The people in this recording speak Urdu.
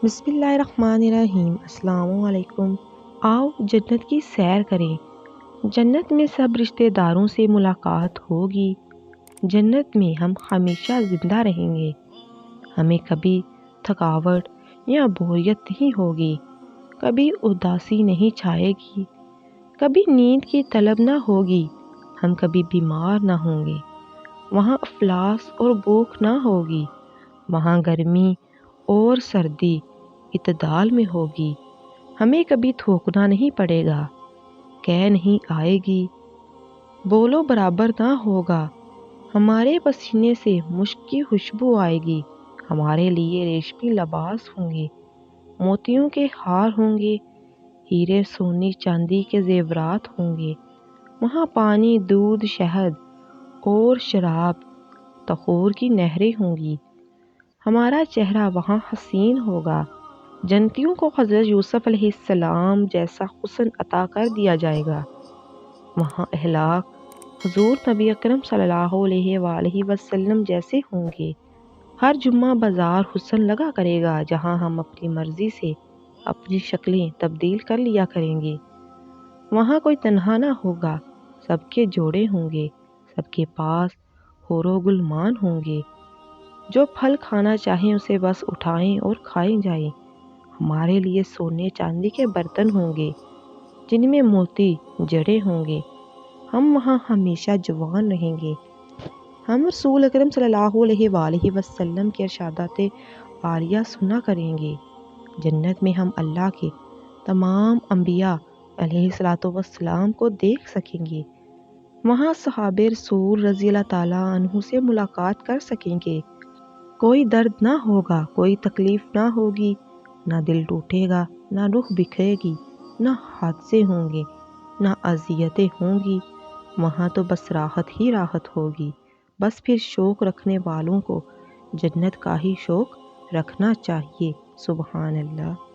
بسم اللہ الرحمن الرحیم۔ السلام علیکم۔ آؤ جنت کی سیر کریں۔ جنت میں سب رشتہ داروں سے ملاقات ہوگی۔ جنت میں ہم ہمیشہ زندہ رہیں گے۔ ہمیں کبھی تھکاوٹ یا بوریت نہیں ہوگی، کبھی اداسی نہیں چھائے گی، کبھی نیند کی طلب نہ ہوگی، ہم کبھی بیمار نہ ہوں گے۔ وہاں افلاس اور بھوک نہ ہوگی، وہاں گرمی اور سردی اعتدال میں ہوگی۔ ہمیں کبھی تھوکنا نہیں پڑے گا، قے نہیں آئے گی، بولو برابر نہ ہوگا۔ ہمارے پسینے سے مشک کی خوشبو آئے گی۔ ہمارے لیے ریشمی لباس ہوں گے، موتیوں کے ہار ہوں گے، ہیرے سونے چاندی کے زیورات ہوں گے۔ وہاں پانی، دودھ، شہد اور شراب طہور کی نہریں ہوں گی۔ ہمارا چہرہ وہاں حسین ہوگا۔ جنتیوں کو حضرت یوسف علیہ السلام جیسا حسن عطا کر دیا جائے گا۔ وہاں اخلاق حضور نبی اکرم صلی اللہ علیہ وآلہ وسلم جیسے ہوں گے۔ ہر جمعہ بازار حسن لگا کرے گا، جہاں ہم اپنی مرضی سے اپنی شکلیں تبدیل کر لیا کریں گے۔ وہاں کوئی تنہا نہ ہوگا، سب کے جوڑے ہوں گے، سب کے پاس حور و غلمان ہوں گے۔ جو پھل کھانا چاہیں اسے بس اٹھائیں اور کھائیں جائیں۔ ہمارے لیے سونے چاندی کے برتن ہوں گے، جن میں موتی جڑے ہوں گے۔ ہم وہاں ہمیشہ جوان رہیں گے۔ ہم رسول اکرم صلی اللہ علیہ وآلہ وسلم کے ارشادات عالیہ سنا کریں گے۔ جنت میں ہم اللہ کے تمام انبیاء علیہ السلام کو دیکھ سکیں گے۔ وہاں صحابہ رسول رضی اللہ تعالیٰ عنہ سے ملاقات کر سکیں گے۔ کوئی درد نہ ہوگا، کوئی تکلیف نہ ہوگی، نہ دل ٹوٹے گا، نہ روح بکھرے گی، نہ حادثے ہوں گے، نہ اذیتیں ہوں گی۔ وہاں تو بس راحت ہی راحت ہوگی۔ بس پھر شوق رکھنے والوں کو جنت کا ہی شوق رکھنا چاہیے۔ سبحان اللہ۔